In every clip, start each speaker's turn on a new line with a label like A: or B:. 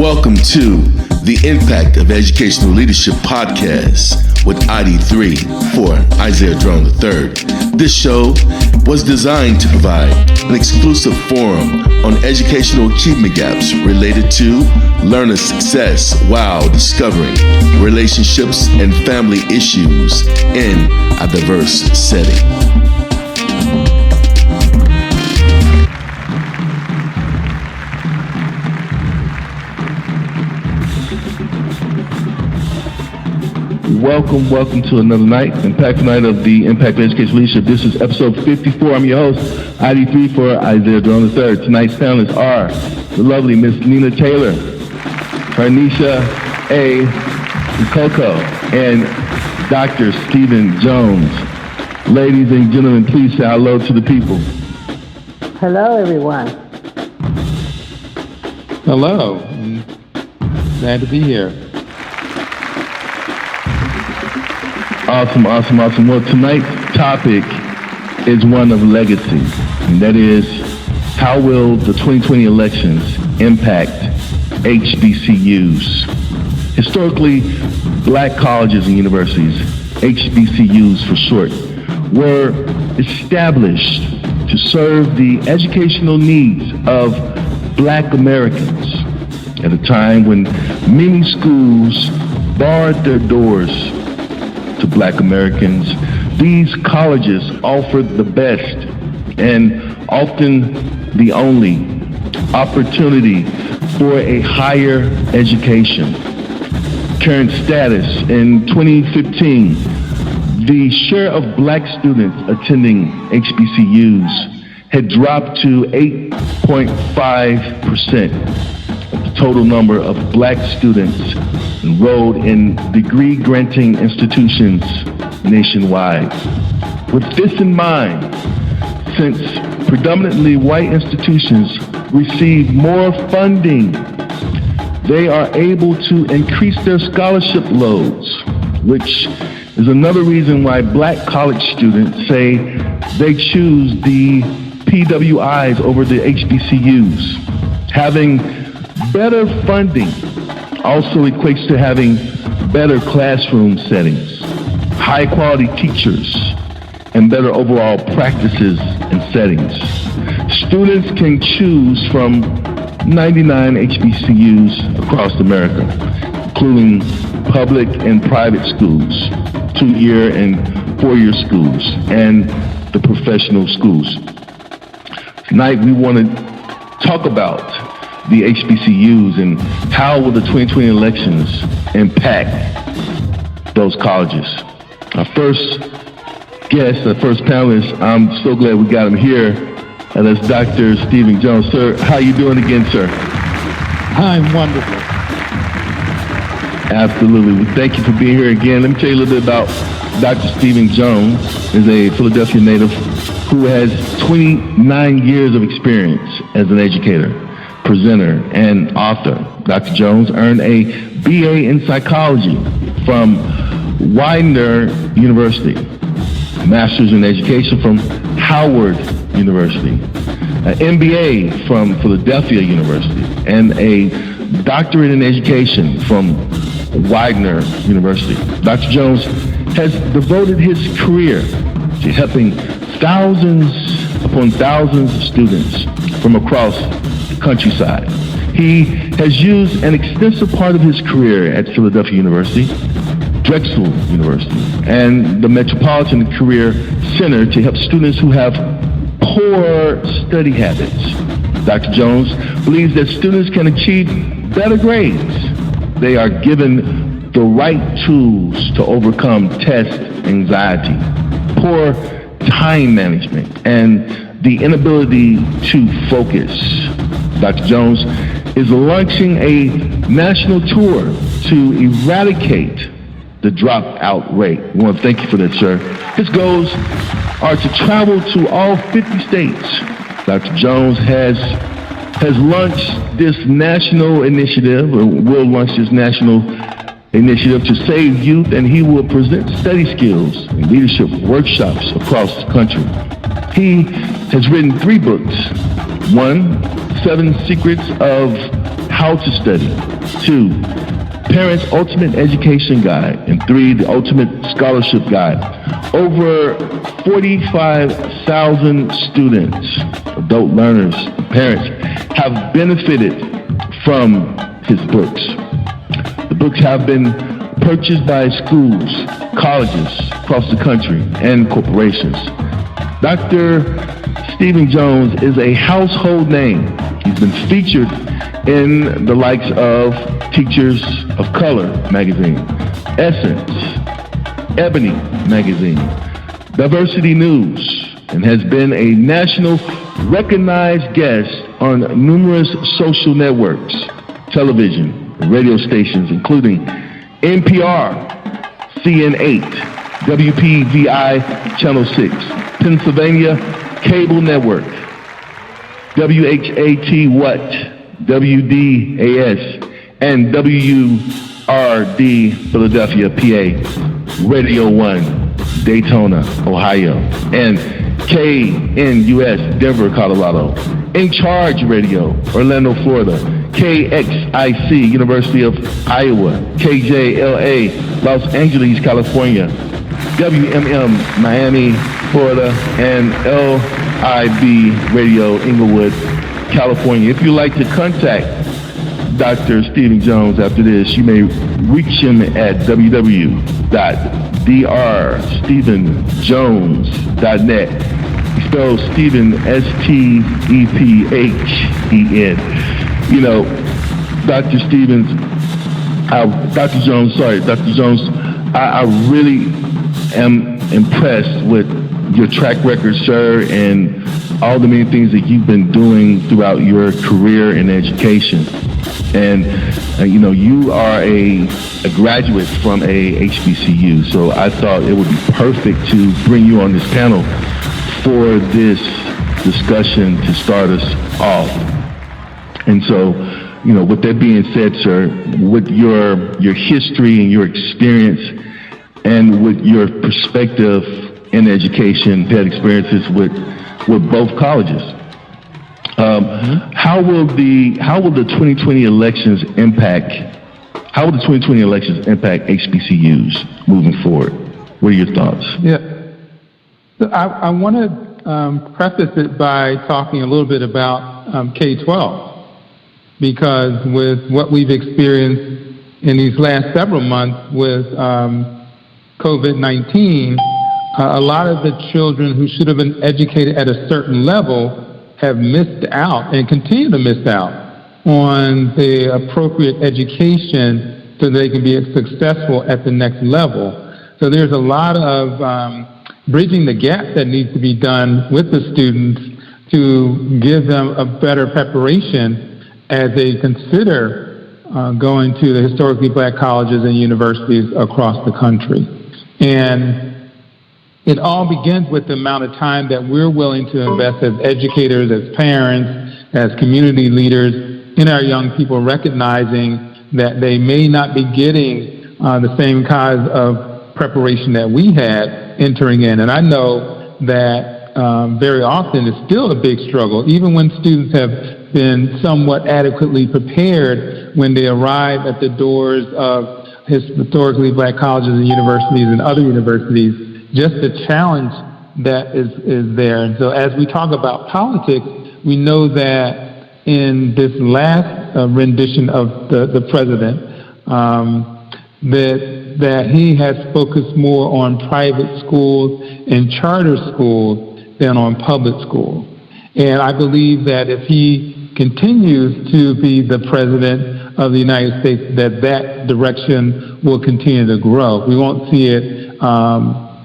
A: Welcome to the Impact of Educational Leadership podcast with ID3 for Isaiah Drone III. This show was designed to provide an exclusive forum on educational achievement gaps related to learner success while discovering relationships and family issues in a diverse setting. Welcome to another night, impactful night of the Impact of Education Leadership. This is episode 54. I'm your host, ID3 for Isaiah Drone III. Tonight's panelists are the lovely Miss Nina Taylor, TarNeisha A. Mukoko, and Dr. Stephen Jones. Ladies and gentlemen, please say hello to the people.
B: Hello, everyone.
C: Hello. Glad to be here.
A: Awesome. Well, tonight's topic is one of legacy, and that is, how will the 2020 elections impact HBCUs? Historically, black colleges and universities, HBCUs for short, were established to serve the educational needs of black Americans at a time when many schools barred their doors to black Americans. These colleges offered the best and often the only opportunity for a higher education. Current status in 2015, the share of black students attending HBCUs had dropped to 8.5% of the total number of black students enrolled in degree-granting institutions nationwide. With this in mind, since predominantly white institutions receive more funding, they are able to increase their scholarship loads, which is another reason why black college students say they choose the PWIs over the HBCUs. Having better funding also equates to having better classroom settings, high quality teachers, and better overall practices and settings. Students can choose from 99 HBCUs across America, including public and private schools, 2-year and 4-year schools, and the professional schools. Tonight we want to talk about the HBCUs and how will the 2020 elections impact those colleges. Our first guest, our first panelist, I'm so glad we got him here, and that's Dr. Stephen Jones. Sir, how you doing again, sir?
C: I'm wonderful.
A: Absolutely. Well, thank you for being here again. Let me tell you a little bit about Dr. Stephen Jones. Is a Philadelphia native who has 29 years of experience as an educator, presenter, and author. Dr. Jones earned a BA in psychology from Widener University, a master's in education from Howard University, an MBA from Philadelphia University, and a doctorate in education from Widener University. Dr. Jones has devoted his career to helping thousands upon thousands of students from across countryside. He has used an extensive part of his career at Philadelphia University, Drexel University, and the Metropolitan Career Center to help students who have poor study habits. Dr. Jones believes that students can achieve better grades. They are given the right tools to overcome test anxiety, poor time management, and the inability to focus. Dr. Jones is launching a national tour to eradicate the dropout rate. We want to thank you for that, sir. His goals are to travel to all 50 states. Dr. Jones has launched this national initiative, or will launch this national initiative to save youth, and he will present study skills and leadership workshops across the country. He has written 3 books. 1, 7 Secrets of How to Study. 2, Parents' Ultimate Education Guide. And 3, The Ultimate Scholarship Guide. Over 45,000 students, adult learners, parents have benefited from his books. The books have been purchased by schools, colleges across the country, and corporations. Dr. Stephen Jones is a household name. He's been featured in the likes of Teachers of Color magazine, Essence, Ebony magazine, Diversity News, and has been a national recognized guest on numerous social networks, television, and radio stations, including NPR, CN8, WPVI Channel 6, Pennsylvania Cable Network, WHAT What, WDAS, and WURD Philadelphia, PA, Radio 1, Daytona, Ohio, and KNUS, Denver, Colorado, In Charge Radio, Orlando, Florida, KXIC, University of Iowa, KJLA, Los Angeles, California, WMM, Miami, Florida, and LIB Radio, Inglewood, California. If you'd like to contact Dr. Stephen Jones after this, you may reach him at www.drstephenjones.net. He spells Stephen S-T-E-P-H-E-N. You know, Dr. Jones, I really am impressed with your track record, sir, and all the many things that you've been doing throughout your career in education. And, you are a graduate from a HBCU, so I thought it would be perfect to bring you on this panel for this discussion to start us off. And so, with that being said, sir, with your history and your experience and with your perspective in education, had experiences with both colleges. How will the 2020 elections impact HBCUs moving forward? What are your thoughts?
C: Yeah. So I want to preface it by talking a little bit about K-12, because with what we've experienced in these last several months with COVID-19, a lot of the children who should have been educated at a certain level have missed out and continue to miss out on the appropriate education so they can be successful at the next level. So there's a lot of bridging the gap that needs to be done with the students to give them a better preparation as they consider going to the historically black colleges and universities across the country. And it all begins with the amount of time that we're willing to invest as educators, as parents, as community leaders in our young people, recognizing that they may not be getting the same kinds of preparation that we had entering in. And I know that very often it's still a big struggle, even when students have been somewhat adequately prepared when they arrive at the doors of historically black colleges and universities and other universities. Just the challenge that is there. And so as we talk about politics, we know that in this last rendition of the president, that he has focused more on private schools and charter schools than on public schools. And I believe that if he continues to be the president of the United States, that direction will continue to grow. We won't see it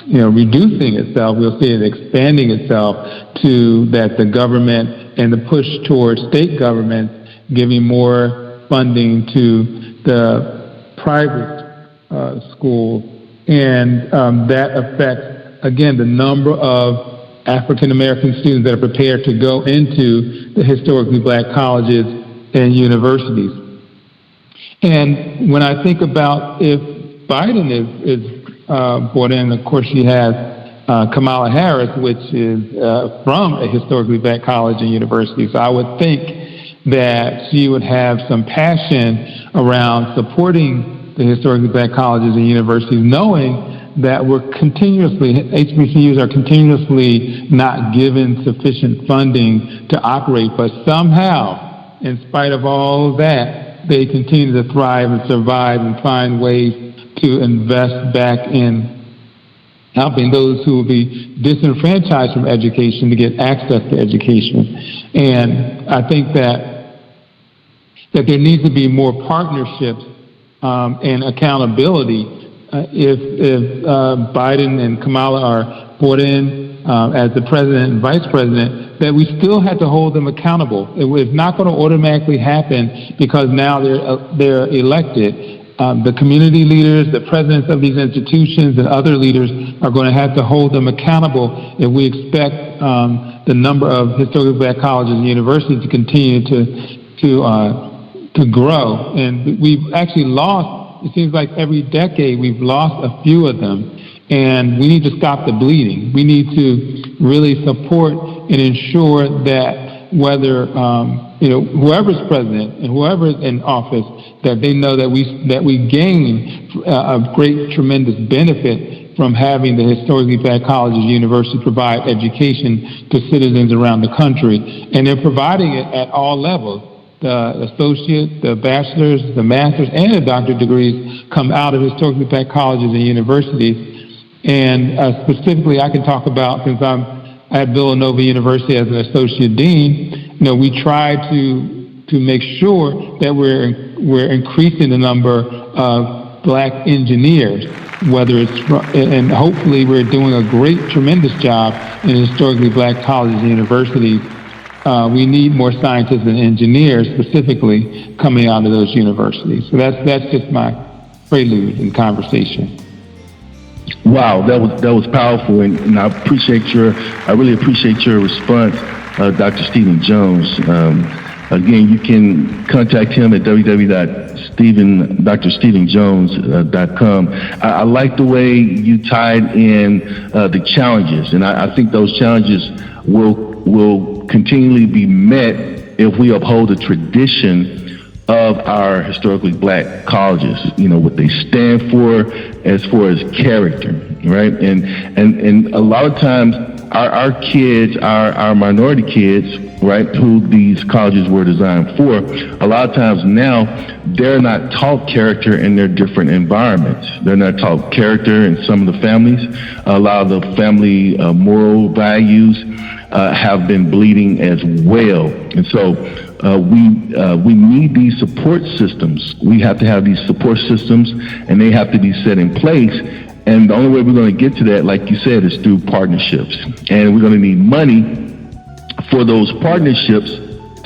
C: reducing itself. We'll see it expanding itself to that the government and the push towards state governments giving more funding to the private schools. And that affects, again, the number of African American students that are prepared to go into the historically black colleges and universities. And when I think about if Biden is brought in, of course, she has Kamala Harris, which is from a historically black college and university. So I would think that she would have some passion around supporting the historically black colleges and universities, knowing that HBCUs are continuously not given sufficient funding to operate, but somehow, in spite of all of that, they continue to thrive and survive and find ways to invest back in helping those who will be disenfranchised from education to get access to education. And I think that there needs to be more partnerships and accountability. If Biden and Kamala are brought in as the president and vice president, that we still have to hold them accountable. It's not going to automatically happen because now they're elected. The community leaders, the presidents of these institutions, and other leaders are going to have to hold them accountable if we expect the number of historically black colleges and universities to continue to grow. And we've actually lost, it seems like every decade we've lost a few of them, and we need to stop the bleeding. We need to really support and ensure that whether whoever's president and whoever's in office, that they know that we gain a great, tremendous benefit from having the historically black colleges and universities provide education to citizens around the country. And they're providing it at all levels. The associate, the bachelor's, the master's, and the doctorate degrees come out of historically black colleges and universities. And specifically, I can talk about, since I'm at Villanova University as an associate dean, we try to make sure that we're increasing the number of black engineers, and hopefully we're doing a great, tremendous job in historically black colleges and universities. We need more scientists and engineers specifically coming out of those universities. So that's just my prelude in conversation.
A: Wow, that was powerful, and I really appreciate your response, Dr. Stephen Jones. Again, you can contact him at drstephenjones.com. I like the way you tied in the challenges, and I think those challenges will continually be met if we uphold the tradition of our historically black colleges, what they stand for as far as character, right? And a lot of times our kids, our minority kids, right, who these colleges were designed for, a lot of times now they're not taught character in their different environments. They're not taught character in some of the families. A lot of the family moral values have been bleeding as well. And so we need these support systems. We have to have these support systems, and they have to be set in place. And the only way we're going to get to that, like you said, is through partnerships. And we're going to need money for those partnerships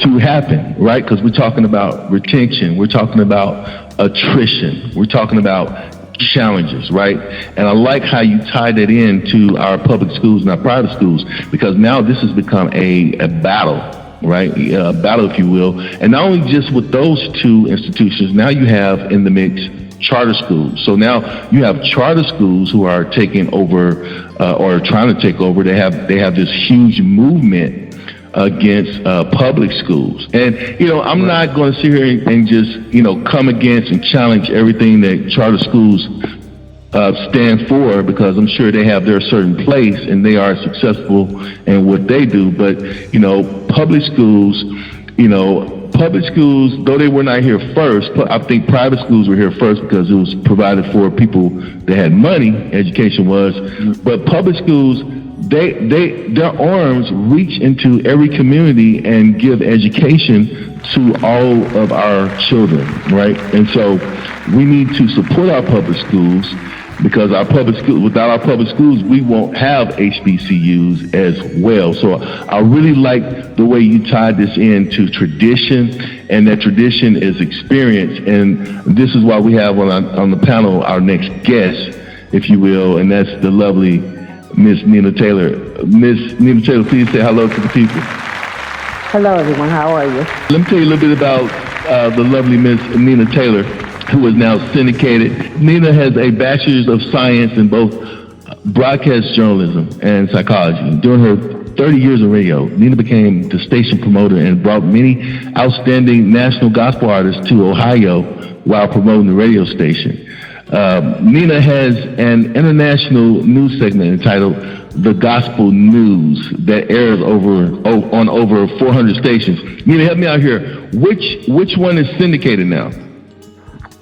A: to happen, right? Because we're talking about retention. We're talking about attrition. We're talking about challenges, right? And I like how you tie that into our public schools and our private schools, because now this has become a battle, right? A battle, if you will. And not only just with those two institutions, now you have in the mix charter schools. So now you have charter schools who are taking over or trying to take over. They have this huge movement against public schools. And, I'm not going to sit here and just, come against and challenge everything that charter schools stand for, because I'm sure they have their certain place and they are successful in what they do. But, public schools, though they were not here first, I think private schools were here first because it was provided for people that had money, education was. But public schools, their arms reach into every community and give education to all of our children, right? And so we need to support our public schools, because without our public schools, we won't have HBCUs as well. So I really like the way you tied this into tradition, and that tradition is experience. And this is why we have on the panel our next guest, if you will, and that's the lovely Miss Nina Taylor. Miss Nina Taylor, please say hello to the people.
B: Hello, everyone. How are you?
A: Let me tell you a little bit about the lovely Miss Nina Taylor, who is now syndicated. Nina has a bachelor's of science in both broadcast journalism and psychology. During her 30 years of radio. Nina became the station promoter and brought many outstanding national gospel artists to Ohio while promoting the radio station. Nina has an international news segment entitled The Gospel News that airs on over 400 stations. Nina, help me out here. Which one is syndicated now?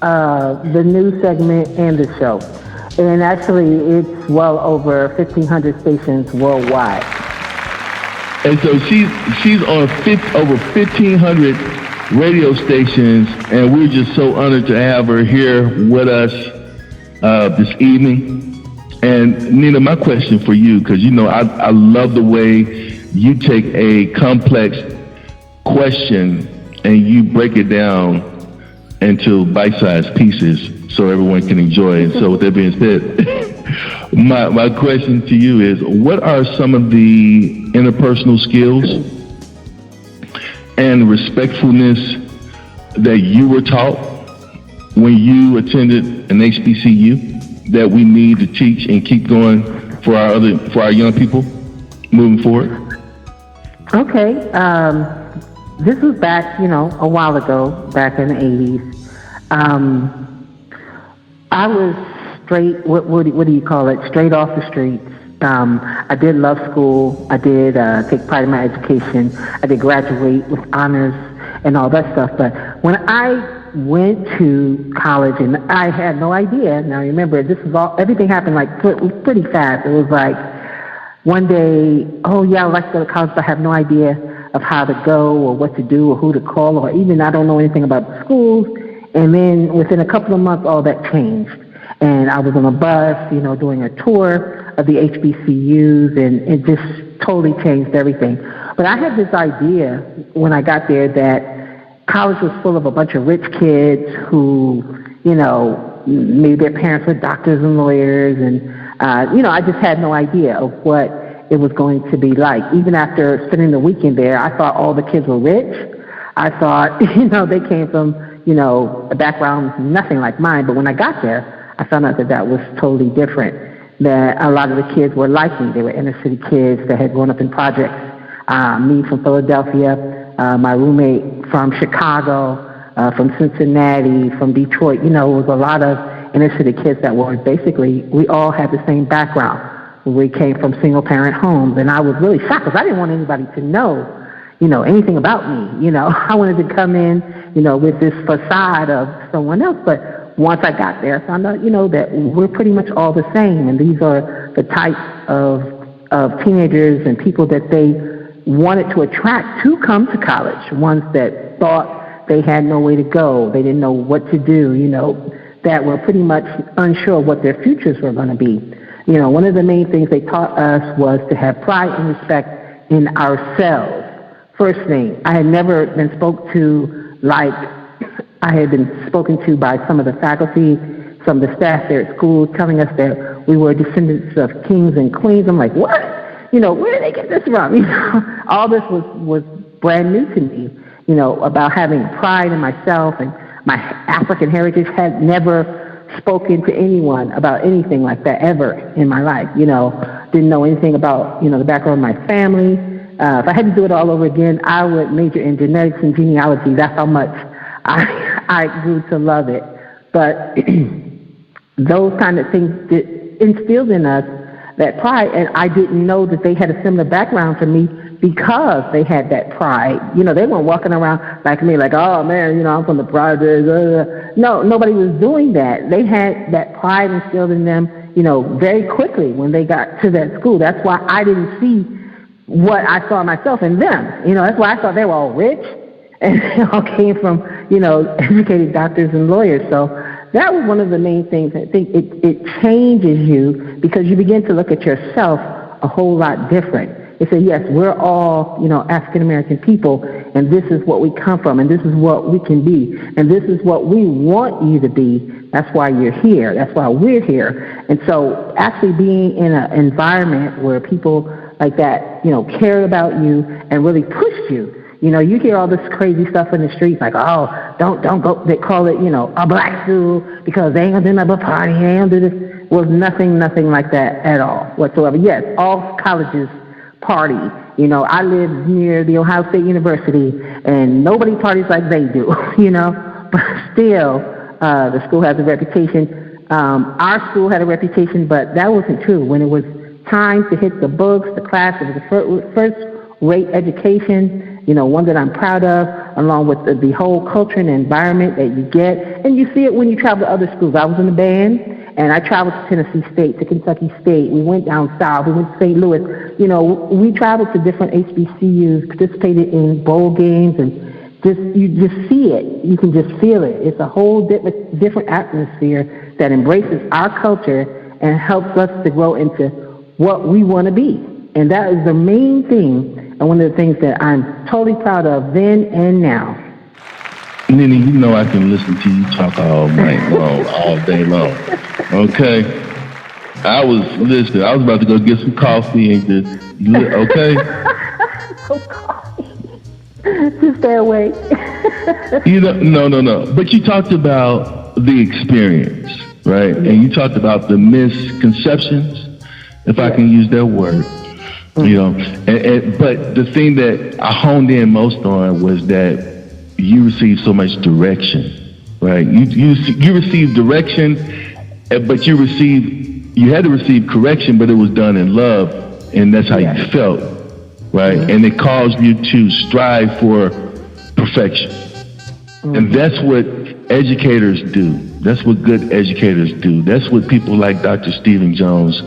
B: The news segment and the show. And actually, it's well over 1,500 stations worldwide.
A: And so she's on over 1,500 radio stations, and we're just so honored to have her here with us this evening. And Nina, my question for you, because I love the way you take a complex question and you break it down into bite-sized pieces so everyone can enjoy it. So with that being said, my question to you is, what are some of the interpersonal skills and respectfulness that you were taught when you attended an HBCU that we need to teach and keep going for our young people moving forward?
B: Okay. This was back, a while ago, back in the 80s. I was straight, what do you call it? Straight off the streets. I did love school. I did take pride in my education. I did graduate with honors and all that stuff. But when I went to college, and I had no idea. Now remember, everything happened like pretty fast. It was like one day, oh yeah, I'd like to go to college, but I have no idea of how to go or what to do or who to call, or even I don't know anything about the schools. And then within a couple of months, all that changed. And I was on a bus, doing a tour of the HBCUs, and it just totally changed everything. But I had this idea when I got there that college was full of a bunch of rich kids who, maybe their parents were doctors and lawyers, and, I just had no idea of what it was going to be like. Even after spending the weekend there, I thought all the kids were rich. I thought, they came from, a background nothing like mine. But when I got there, I found out that was totally different, that a lot of the kids were like me. They were inner city kids that had grown up in projects. Me from Philadelphia, my roommate from Chicago, from Cincinnati, from Detroit. It was a lot of inner city kids that were basically, we all had the same background. We came from single parent homes, and I was really shocked because I didn't want anybody to know, anything about me. I wanted to come in, with this facade of someone else. But once I got there, I found out, that we're pretty much all the same. And these are the types of teenagers and people that they wanted to attract to come to college, ones that thought they had no way to go. They didn't know what to do, that were pretty much unsure what their futures were going to be. One of the main things they taught us was to have pride and respect in ourselves. First thing, I had never been spoken to like I had been spoken to by some of the faculty, some of the staff there at school, telling us that we were descendants of kings and queens. I'm like, what? Where did they get this from? All this was brand new to me, about having pride in myself and my African heritage. Had never spoken to anyone about anything like that ever in my life. Didn't know anything about, the background of my family. If I had to do it all over again, I would major in genetics and genealogy. That's how much I grew to love it. But those kind of things instilled in us that pride, and I didn't know that they had a similar background to me because they had that pride. They weren't walking around like me, like, oh man, I'm from the project. No, nobody was doing that. They had that pride instilled in them, very quickly when they got to that school. That's why I didn't see what I saw myself in them. That's why I thought they were all rich and they all came from, educated doctors and lawyers. So that was one of the main things. I think it changes you because you begin to look at yourself a whole lot different. They say, yes, we're all, African-American people, and this is what we come from, and this is what we can be, and this is what we want you to be. That's why you're here. That's why we're here. And so actually being in an environment where people like that, cared about you and really pushed you. You hear all this crazy stuff in the streets, like, oh, don't go, they call it, a black school because they ain't gonna do nothing but party, they ain't gonna do this. Was nothing like that at all whatsoever. Yes, all colleges party. You know, I live near the Ohio State University, and nobody parties like they do, you know. But still, the school has a reputation. Our school had a reputation, but that wasn't true. When it was time to hit the books, the class, it was a first-rate education, you know, one that I'm proud of, along with the whole culture and environment that you get. And you see it when you travel to other schools. I was in the band, and I traveled to Tennessee State, to Kentucky State. We went down south. We went to St. Louis. You know, we traveled to different HBCUs, participated in bowl games, and you just see it. You can just feel it. It's a whole different atmosphere that embraces our culture and helps us to grow into what we want to be. And that is the main thing, and one of the things that I'm totally proud of then and now.
A: Nene, you know I can listen to you talk all night long, all day long. Okay? I was about to go get some coffee and just, okay?
B: Just stay away.
A: You know, no. But you talked about the experience, right?
B: Yeah.
A: And you talked about the misconceptions, if I can use that word. You know, but the thing that I honed in most on was that you received so much direction, right? You received direction, but you had to receive correction, but it was done in love, and that's how you felt, right? Mm-hmm. And it caused you to strive for perfection. Mm-hmm. And that's what educators do. That's what good educators do. That's what people like Dr. Stephen Jones,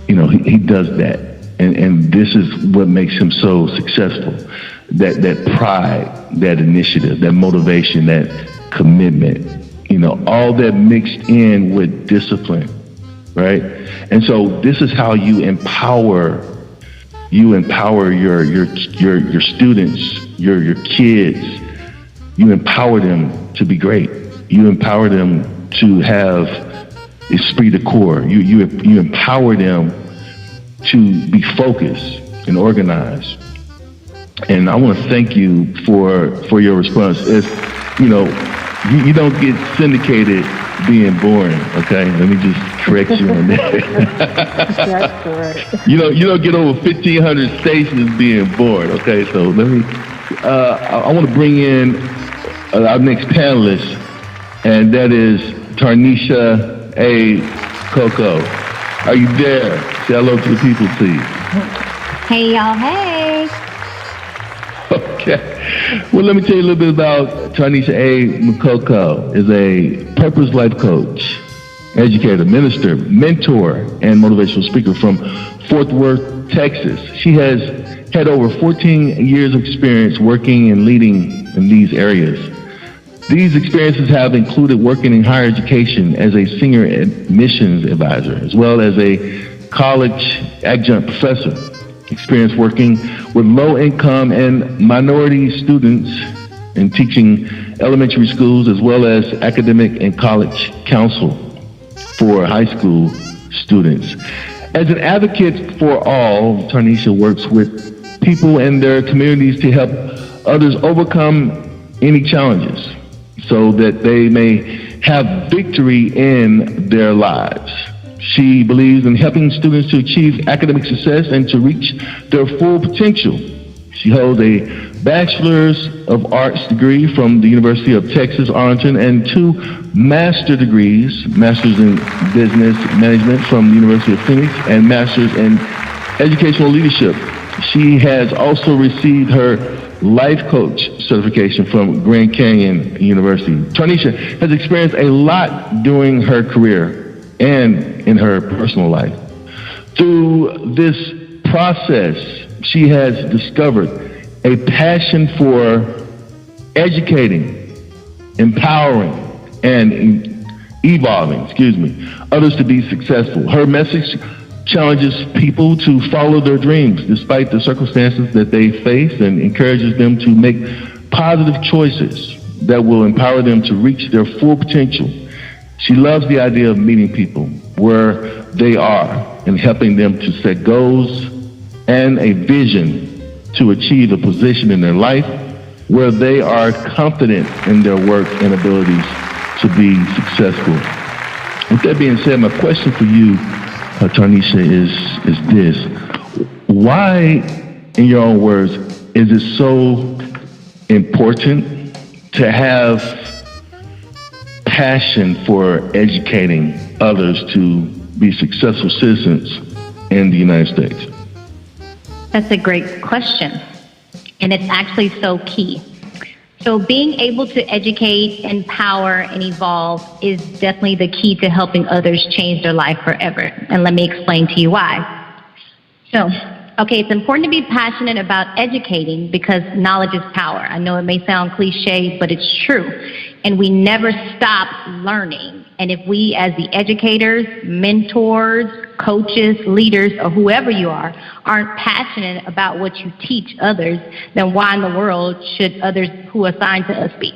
A: you know, he does that. And this is what makes him so successful. That pride, that initiative, that motivation, that commitment, you know, all that mixed in with discipline, right? And so this is how you empower your students, your kids. You empower them to be great. You empower them to have esprit de corps. You empower them to be focused and organized. And I want to thank you for your response. It's, you know, you don't get syndicated being boring, okay? Let me just correct you on that.
B: That's correct.
A: You don't get over 1,500 stations being bored, okay? So let me, I want to bring in our next panelist, and that is TarNeisha A. Mukoko. Are you there? Say hello to the people, please.
D: Hey, y'all. Hey.
A: Okay. Well, let me tell you a little bit about TarNeisha A. Mukoko. Is a purpose life coach, educator, minister, mentor, and motivational speaker from Fort Worth, Texas. She has had over 14 years of experience working and leading in these areas. These experiences have included working in higher education as a senior admissions advisor, as well as a college adjunct professor. Experience working with low-income and minority students and teaching elementary schools, as well as academic and college counsel for high school students. As an advocate for all, TarNeisha works with people in their communities to help others overcome any challenges, so that they may have victory in their lives. She believes in helping students to achieve academic success and to reach their full potential. She holds a Bachelor's of Arts degree from the University of Texas, Arlington, and 2 master degrees, Master's in Business Management from the University of Phoenix and Master's in Educational Leadership. She has also received her life coach certification from Grand Canyon University. TarNeisha has experienced a lot during her career and in her personal life. Through this process, she has discovered a passion for educating, empowering, and evolving, others to be successful. Her message challenges people to follow their dreams despite the circumstances that they face, and encourages them to make positive choices that will empower them to reach their full potential. She loves the idea of meeting people where they are and helping them to set goals and a vision to achieve a position in their life where they are confident in their work and abilities to be successful. With that being said, my question for you, TarNeisha, is this. Why, in your own words, is it so important to have passion for educating others to be successful citizens in the United States?
D: That's a great question. And it's actually so key. So being able to educate, empower, and evolve is definitely the key to helping others change their life forever. And let me explain to you why. So, okay, it's important to be passionate about educating because knowledge is power. I know it may sound cliche, but it's true. And we never stop learning. And if we, as the educators, mentors, coaches, leaders, or whoever you are, aren't passionate about what you teach others, then why in the world should others who are assigned to us be?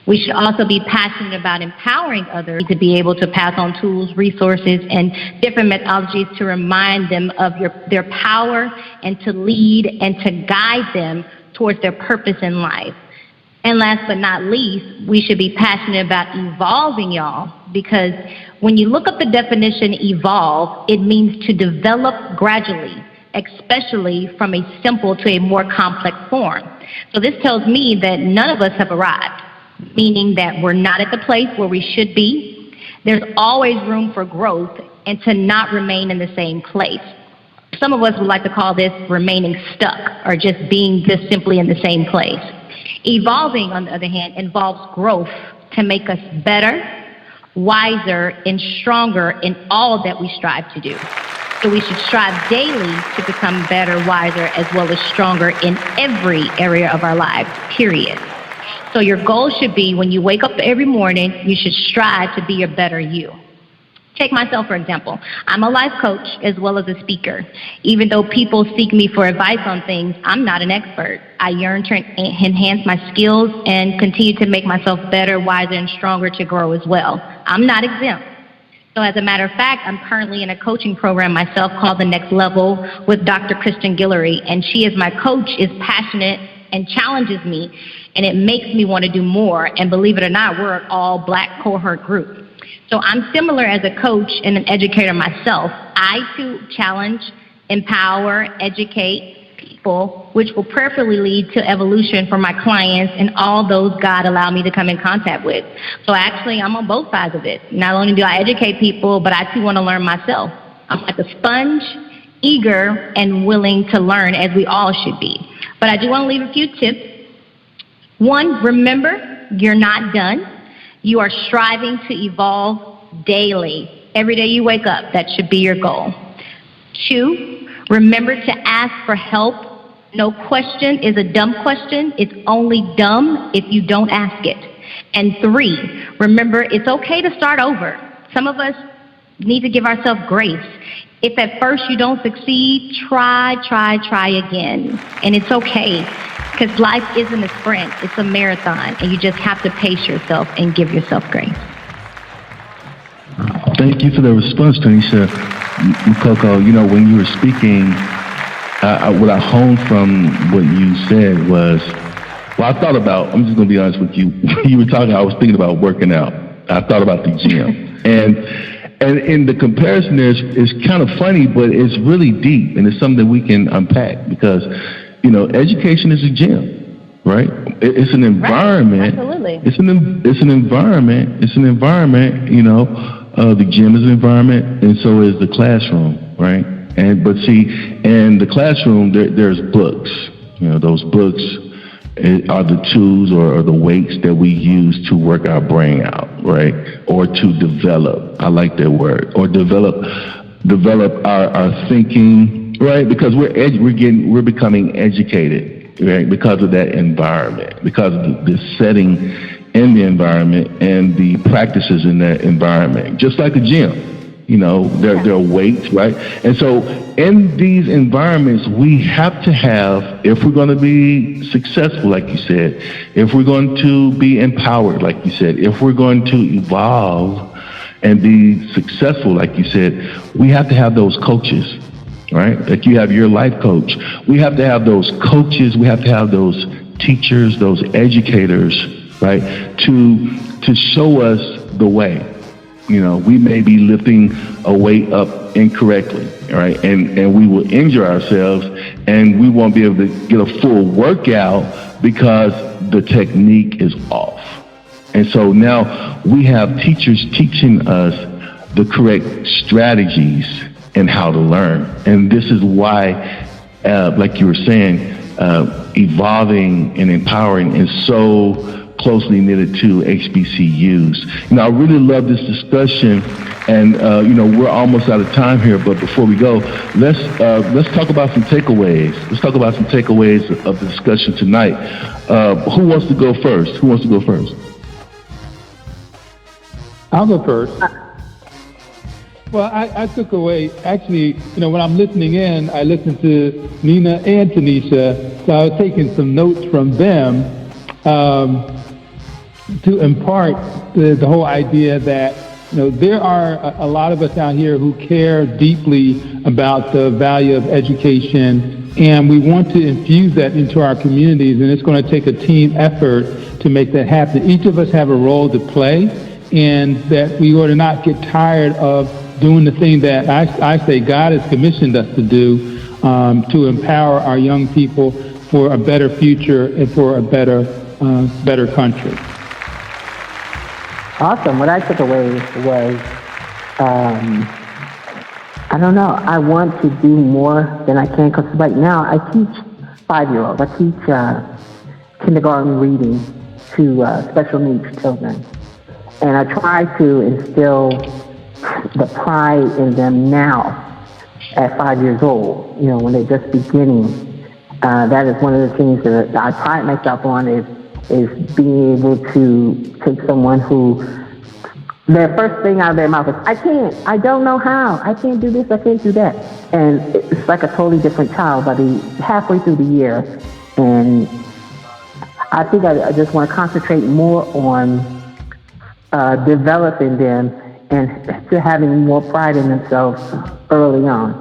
D: We should also be passionate about empowering others to be able to pass on tools, resources, and different methodologies to remind them of their power and to lead and to guide them towards their purpose in life. And last but not least, we should be passionate about evolving, y'all, because when you look up the definition evolve, it means to develop gradually, especially from a simple to a more complex form. So this tells me that none of us have arrived, meaning that we're not at the place where we should be. There's always room for growth and to not remain in the same place. Some of us would like to call this remaining stuck or just being just simply in the same place. Evolving, on the other hand, involves growth to make us better, wiser, and stronger in all that we strive to do. So we should strive daily to become better, wiser, as well as stronger in every area of our lives, period. So your goal should be when you wake up every morning, you should strive to be a better you. Take myself, for example. I'm a life coach as well as a speaker. Even though people seek me for advice on things, I'm not an expert. I yearn to enhance my skills and continue to make myself better, wiser, and stronger to grow as well. I'm not exempt. So as a matter of fact, I'm currently in a coaching program myself called The Next Level with Dr. Kristen Guillory, and she, as my coach, is passionate and challenges me, and it makes me want to do more. And believe it or not, we're an all-Black cohort group. So I'm similar as a coach and an educator myself. I too challenge, empower, educate people, which will prayerfully lead to evolution for my clients and all those God allow me to come in contact with. So actually, I'm on both sides of it. Not only do I educate people, but I too want to learn myself. I'm like a sponge, eager and willing to learn, as we all should be. But I do want to leave a few tips. One, remember, you're not done. You are striving to evolve daily. Every day you wake up, that should be your goal. 2, remember to ask for help. No question is a dumb question. It's only dumb if you don't ask it. And 3, remember it's okay to start over. Some of us need to give ourselves grace. If at first you don't succeed, try again. And it's okay. Because life isn't a sprint, it's a marathon, and you just have to pace yourself and give yourself grace.
A: Thank you for the response, TarNeisha. Mukoko, you know, when you were speaking, what I honed from what you said was, well, I thought about, I'm just going to be honest with you, when you were talking, I was thinking about working out. I thought about the gym. And in the comparison there, it's kind of funny, but it's really deep, and it's something that we can unpack because, you know, education is a gym, right? It's an environment.
D: Right, absolutely.
A: It's an environment. It's an environment. You know, the gym is an environment, and so is the classroom, right? But see, in the classroom, there's books. You know, those books are the tools or the weights that we use to work our brain out, right? Or to develop. I like that word. Or develop our thinking. Right, because we're becoming educated, right? Because of that environment, because of the setting in the environment and the practices in that environment. Just like a gym, you know, there are weights, right? And so in these environments, we have to have, if we're going to be successful, like you said, if we're going to be empowered, like you said, if we're going to evolve and be successful, like you said, we have to have those coaches. Right? Like you have your life coach. We have to have those coaches. We have to have those teachers, those educators, right? To show us the way. We may be lifting a weight up incorrectly, right? And we will injure ourselves, and we won't be able to get a full workout because the technique is off. And so now we have teachers teaching us the correct strategies and how to learn. And this is why, like you were saying, evolving and empowering is so closely knitted to HBCUs. I really love this discussion, and we're almost out of time here. But before we go, let's talk about some takeaways. Let's talk about some takeaways of the discussion tonight. Who wants to go first?
C: I'll go first. Well, I took away, actually, when I'm listening in, I listened to Nina and TarNeisha, so I was taking some notes from them to impart the whole idea that, there are a lot of us out here who care deeply about the value of education, and we want to infuse that into our communities, and it's going to take a team effort to make that happen. Each of us have a role to play, and that we ought to not get tired of doing the thing that I say God has commissioned us to do, to empower our young people for a better future and for a better country.
B: Awesome. What I took away was, I don't know, I want to do more than I can, because right now I teach 5-year-olds. I teach kindergarten reading to special needs children. And I try to instill the pride in them now at 5 years old, when they're just beginning. That is one of the things that I pride myself on, is being able to take someone who, their first thing out of their mouth is, I don't know how, I can't do this, I can't do that. And it's like a totally different child by the halfway through the year. And I think I just want to concentrate more on developing them and to having more pride in themselves early on.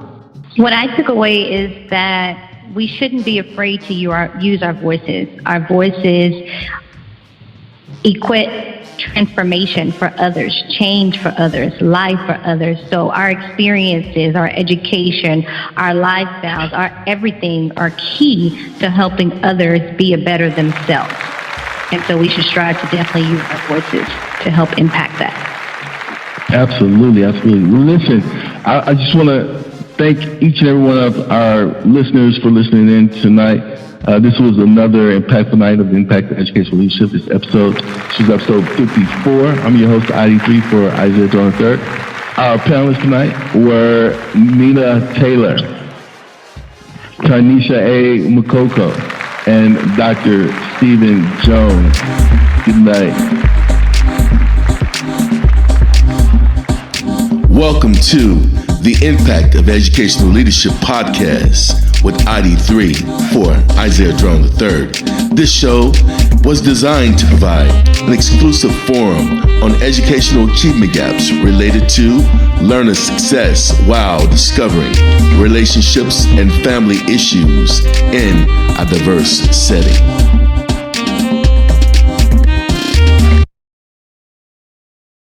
D: What I took away is that we shouldn't be afraid to use our voices. Our voices equip transformation for others, change for others, life for others. So our experiences, our education, our lifestyles, our everything are key to helping others be a better themselves. And so we should strive to definitely use our voices to help impact that.
A: Absolutely. Well, listen, I just want to thank each and every one of our listeners for listening in tonight. This was another impactful night of the Impact of Educational Leadership. This was episode 54. I'm your host, ID3 for Isaiah Jordan III. Our panelists tonight were Nina Taylor, TarNeisha A. Mukoko, and Dr. Stephen Jones. Good night.
E: Welcome to the Impact of Educational Leadership podcast with ID3 for Isaiah Drone III. This show was designed to provide an exclusive forum on educational achievement gaps related to learner success while discovering relationships and family issues in a diverse setting.